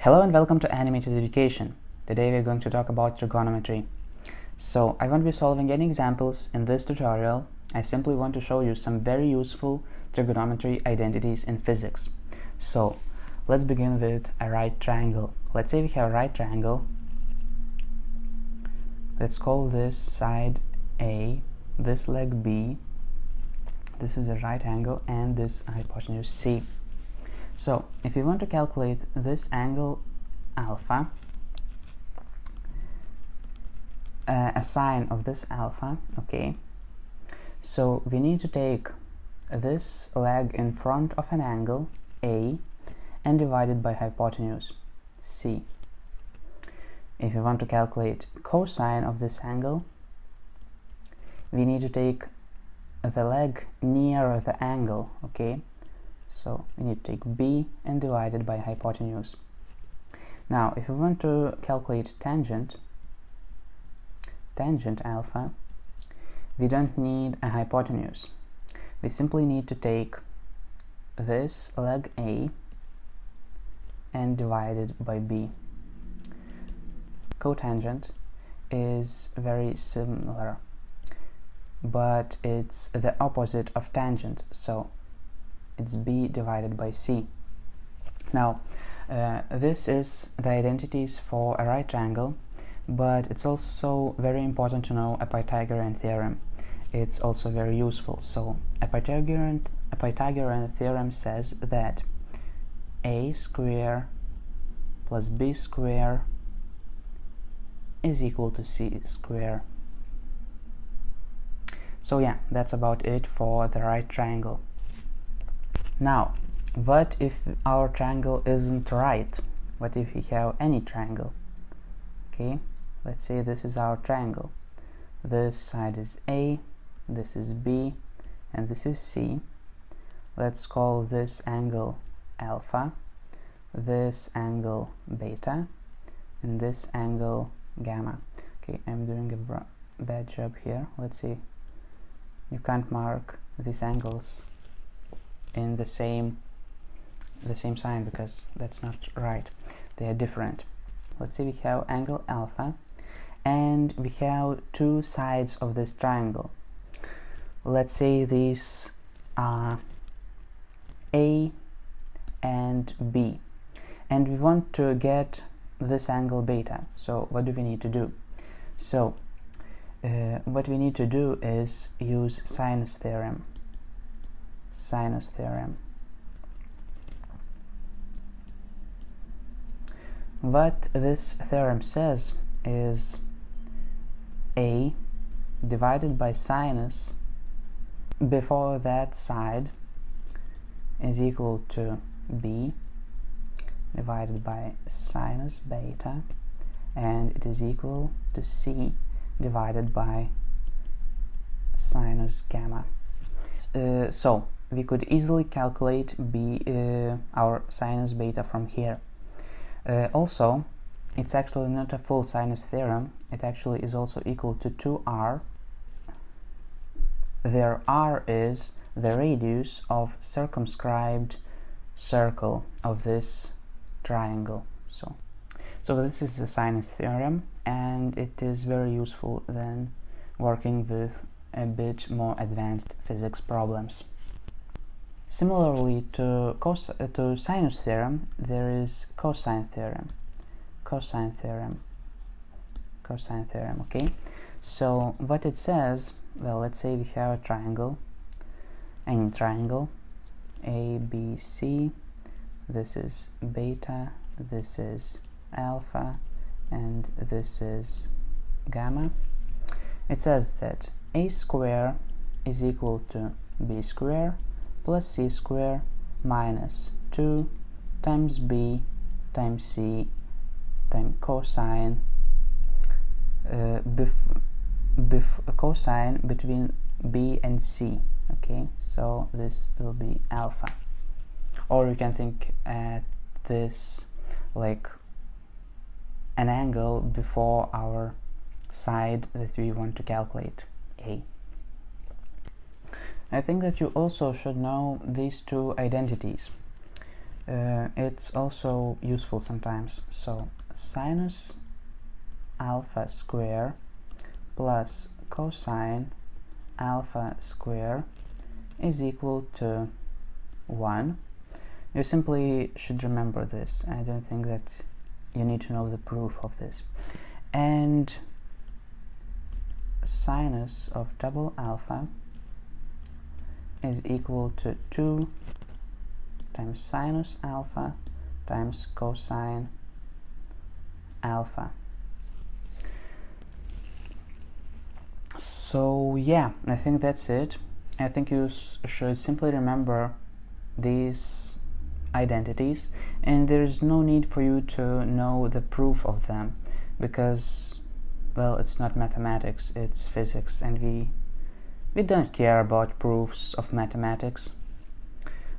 Hello and welcome to Animated Education. Today we're going to talk about trigonometry. So I won't be solving any examples in this tutorial. I simply want to show you some very useful trigonometry identities in physics. So let's begin with a right triangle. Let's say we have a right triangle. Let's call this side A, this leg B. This is a right angle and this hypotenuse C. So if you want to calculate this angle alpha, a sine of this alpha, okay, so we need to take this leg in front of an angle A and divide it by hypotenuse C. If you want to calculate cosine of this angle, we need to take the leg near the angle, okay. So we need to take B and divide it by hypotenuse. Now, if we want to calculate tangent alpha, we don't need a hypotenuse. We simply need to take this leg A and divide it by B. Cotangent is very similar, but it's the opposite of tangent, so it's B divided by C. Now, this is the identities for a right triangle, but it's also very important to know a Pythagorean theorem. It's also very useful. So a Pythagorean theorem says that a square plus b square is equal to c square. So yeah, that's about it for the right triangle. Now, what if our triangle isn't right? What if we have any triangle? Okay, let's say this is our triangle. This side is A, this is B, and this is C. Let's call this angle alpha, this angle beta, and this angle gamma. Okay, I'm doing a bad job here. Let's see. You can't mark these angles in the same sign because that's not right. They are different. Let's say we have angle alpha and we have two sides of this triangle. Let's say these are A and B, and we want to get this angle beta. So what do we need to do? So what we need to do is use Sinus theorem. What this theorem says is A divided by sinus before that side is equal to B divided by sinus beta, and it is equal to C divided by sinus gamma. So we could easily calculate our sinus beta from here. Also, it's actually not a full sinus theorem. It actually is also equal to 2r. There r is the radius of circumscribed circle of this triangle. So this is the sinus theorem, and it is very useful when working with a bit more advanced physics problems. Similarly to sinus theorem, there is cosine theorem. Okay, so what it says, well, let's say we have a triangle, any triangle, A, B, C. This is beta, this is alpha, and this is gamma. It says that a square is equal to b square plus c square minus 2 times b times c times cosine cosine between b and c. Okay, so this will be alpha, or you can think at this like an angle before our side that we want to calculate, A. I think that you also should know these two identities. it's also useful sometimes. So sinus alpha square plus cosine alpha square is equal to 1. You simply should remember this. I don't think that you need to know the proof of this. And sinus of double alpha is equal to 2 times sinus alpha times cosine alpha. So yeah, I think that's it. I think you should simply remember these identities, and there's no need for you to know the proof of them, because, well, it's not mathematics, it's physics, and we don't care about proofs of mathematics,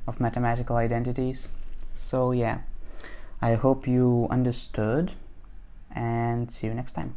of mathematical identities. So yeah, I hope you understood, and see you next time.